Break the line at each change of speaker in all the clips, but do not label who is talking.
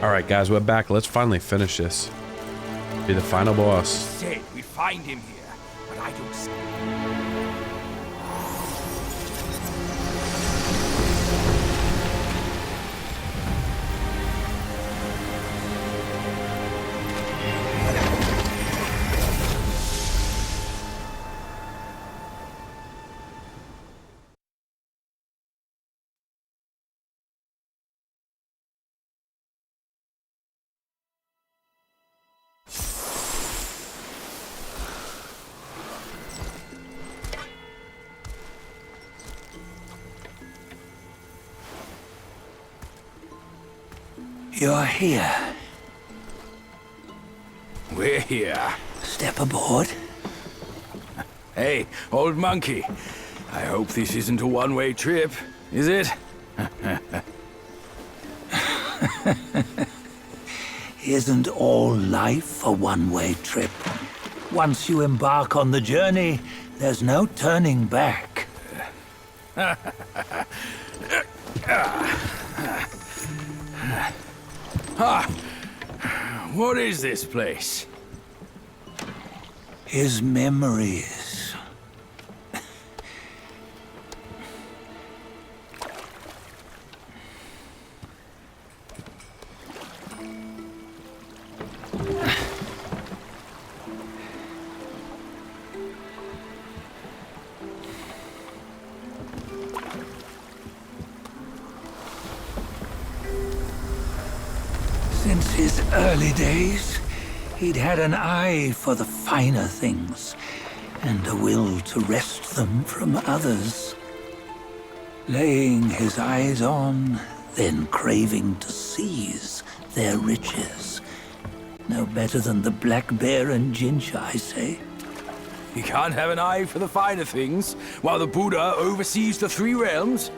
Alright guys, we're back. Let's finally finish this. Be the final boss.
Said we'd find him here, but I don't see.
You're here.
We're here.
Step aboard.
Hey, old monkey. I hope this isn't a one-way trip, is it?
Isn't all life a one-way trip? Once you embark on the journey, there's no turning back.
What is this place?
His memories. Since his early days, he'd had an eye for the finer things, and a will to wrest them from others. Laying his eyes on, then craving to seize their riches. No better than the black bear and ginger, I say.
You can't have an eye for the finer things, while the Buddha oversees the three realms?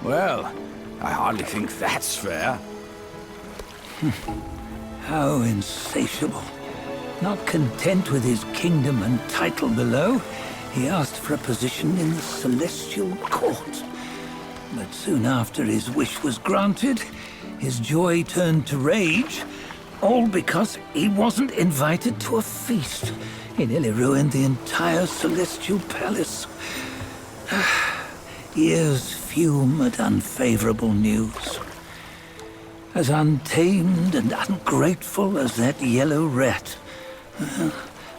Well, I hardly think that's fair.
How insatiable. Not content with his kingdom and title below, he asked for a position in the celestial court. But soon after his wish was granted, his joy turned to rage, all because he wasn't invited to a feast. He nearly ruined the entire celestial palace. Ears fume at unfavorable news. As untamed and ungrateful as that yellow rat.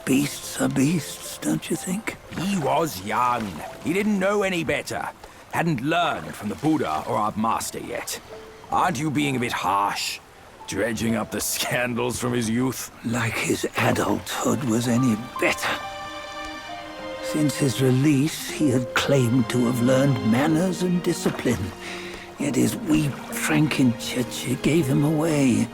Beasts are beasts, don't you think?
He was young. He didn't know any better. Hadn't learned from the Buddha or our master yet. Aren't you being a bit harsh? Dredging up the scandals from his youth?
Like his adulthood was any better. Since his release, he had claimed to have learned manners and discipline. Yet his weak Frankenchurch gave him away.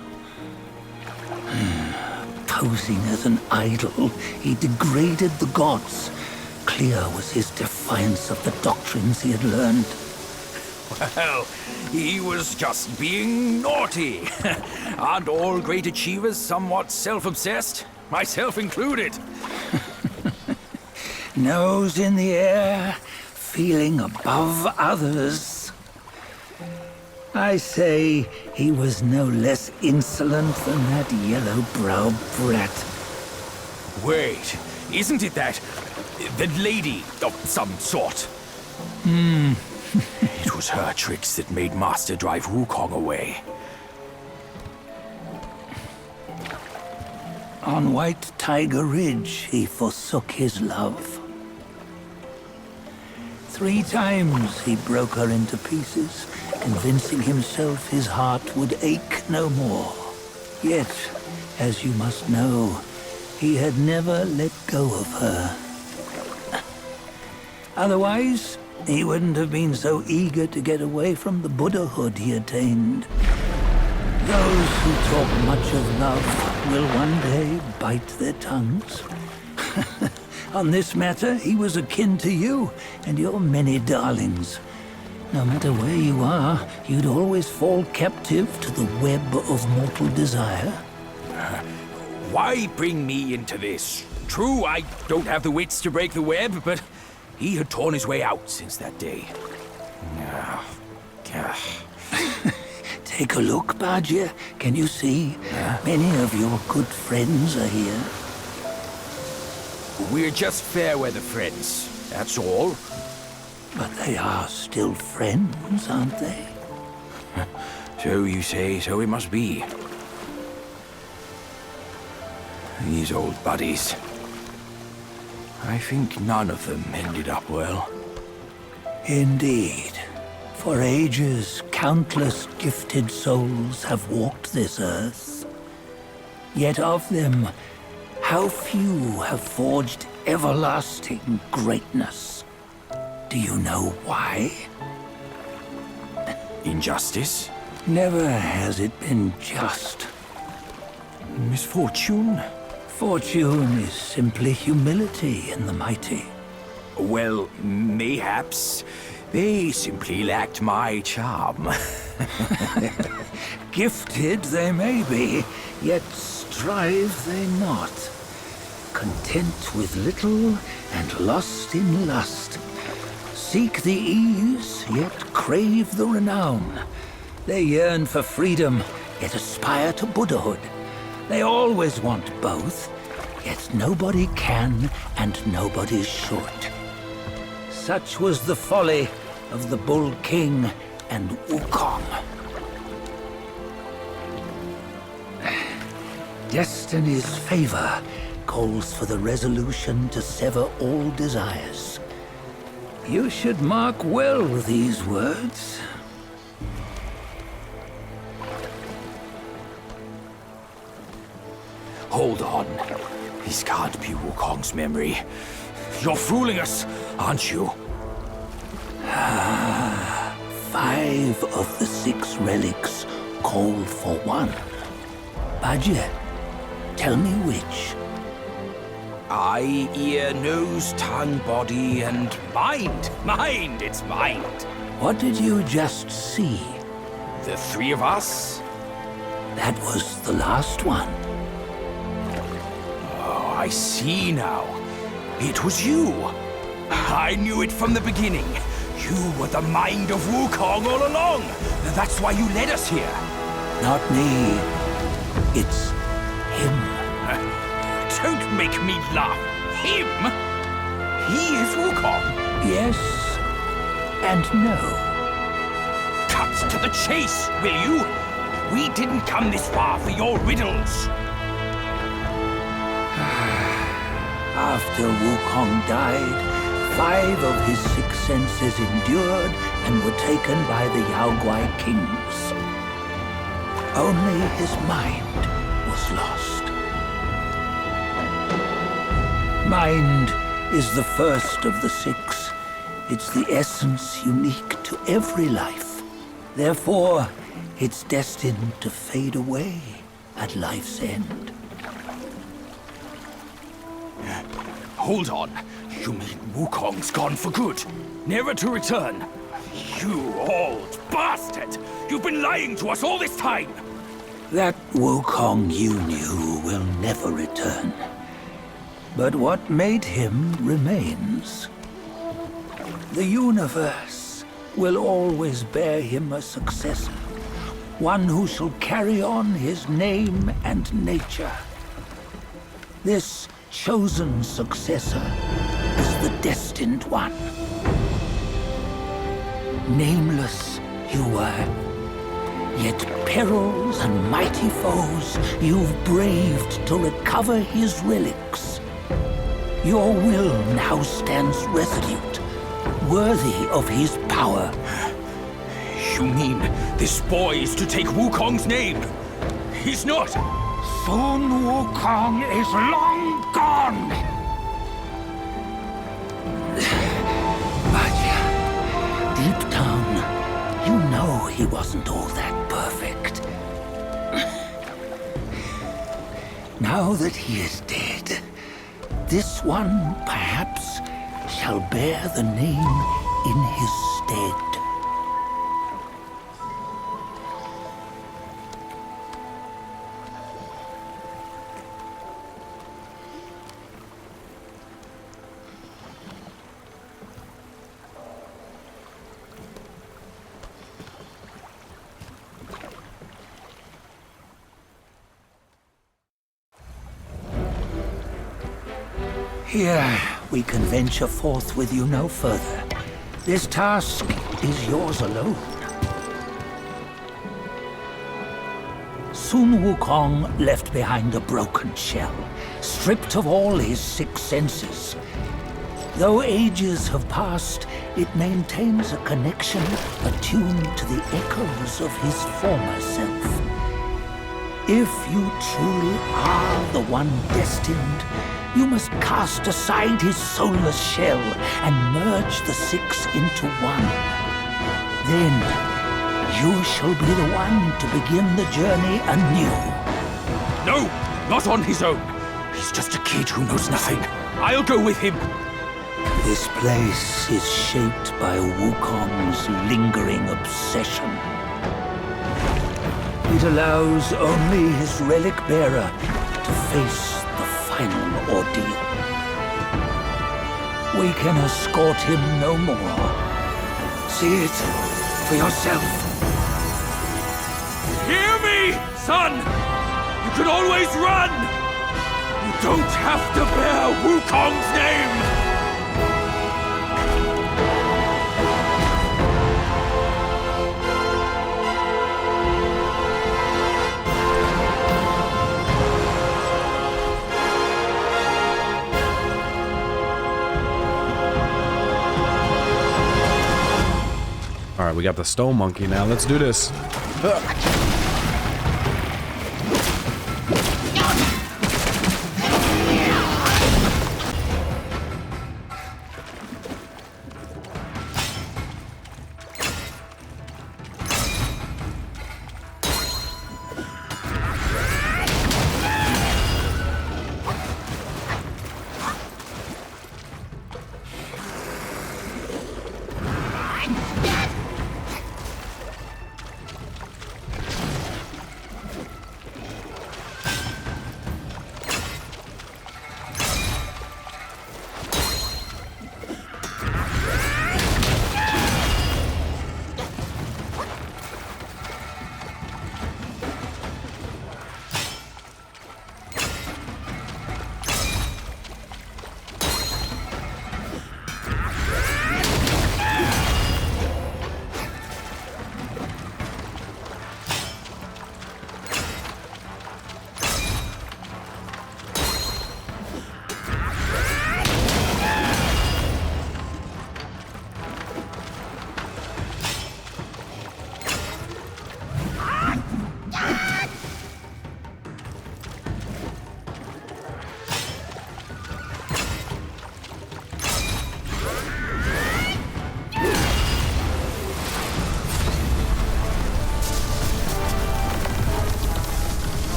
Posing as an idol, he degraded the gods. Clear was his defiance of the doctrines he had learned.
Well, he was just being naughty. Aren't all great achievers somewhat self-obsessed? Myself included.
Nose in the air, feeling above others. I say he was no less insolent than that yellow-browed brat.
Wait, isn't it that lady of some sort? It was her tricks that made Master drive Wukong away.
On White Tiger Ridge, he forsook his love. 3 times he broke her into pieces, convincing himself his heart would ache no more. Yet, as you must know, he had never let go of her. Otherwise, he wouldn't have been so eager to get away from the Buddhahood he attained. Those who talk much of love will one day bite their tongues. On this matter, he was akin to you and your many darlings. No matter where you are, you'd always fall captive to the web of mortal desire.
Why bring me into this? True, I don't have the wits to break the web, but he had torn his way out since that day.
Take a look, Badger. Can you see? Many of your good friends are here.
We're just fair weather friends, that's all.
But they are still friends, aren't they?
So you say, so it must be. These old buddies. I think none of them ended up well.
Indeed. For ages, countless gifted souls have walked this earth. Yet of them, how few have forged everlasting greatness? Do you know why?
Injustice?
Never has it been just.
Misfortune?
Fortune is simply humility in the mighty.
Well, mayhaps. They simply lacked my charm.
Gifted they may be, yet strive they not. Content with little and lost in lust. Seek the ease, yet crave the renown. They yearn for freedom, yet aspire to Buddhahood. They always want both, yet nobody can and nobody should. Such was the folly of the Bull King and Wukong. Destiny's favor calls for the resolution to sever all desires. You should mark well these words.
Hold on. This can't be Wukong's memory. You're fooling us, aren't you?
5 of the 6 relics call for one. Badger, tell me which.
Eye, ear, nose, tongue, body, and mind. Mind, it's mind.
What did you just see?
The 3 of us?
That was the last one.
Oh, I see now. It was you. I knew it from the beginning. You were the mind of Wukong all along. That's why you led us here.
Not me. It's him.
Don't make me laugh. Him? He is Wukong.
Yes and no.
Cut to the chase, will you? We didn't come this far for your riddles.
After Wukong died, 5 of his 6 senses endured and were taken by the Yaoguai kings. Only his mind was lost. Mind is the first of the 6. It's the essence unique to every life. Therefore, it's destined to fade away at life's end.
Hold on. You mean Wukong's gone for good? Never to return? You old bastard! You've been lying to us all this time!
That Wukong you knew will never return. But what made him remains. The universe will always bear him a successor. One who shall carry on his name and nature. This chosen successor is the Destined One. Nameless you were, yet perils and mighty foes you've braved to recover his relics. Your will now stands resolute, worthy of his power.
You mean this boy is to take Wukong's name? He's not!
Sun Wukong is long gone! But deep down, you know he wasn't all that perfect. Now that he is dead, this one, perhaps, shall bear the name in his stead. Here, we can venture forth with you no further. This task is yours alone. Sun Wukong left behind a broken shell, stripped of all his 6 senses. Though ages have passed, it maintains a connection attuned to the echoes of his former self. If you truly are the one destined, you must cast aside his soulless shell and merge the 6 into one. Then, you shall be the one to begin the journey anew.
No, not on his own. He's just a kid who knows nothing. I'll go with him.
This place is shaped by Wukong's lingering obsession. It allows only his relic bearer to face the final ordeal. We can escort him no more. See it for yourself.
Hear me, son! You can always run! You don't have to bear Wukong's name!
All right, we got the stone monkey now. Let's do this.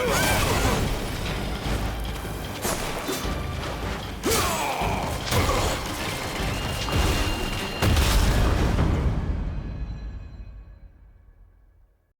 Ugh!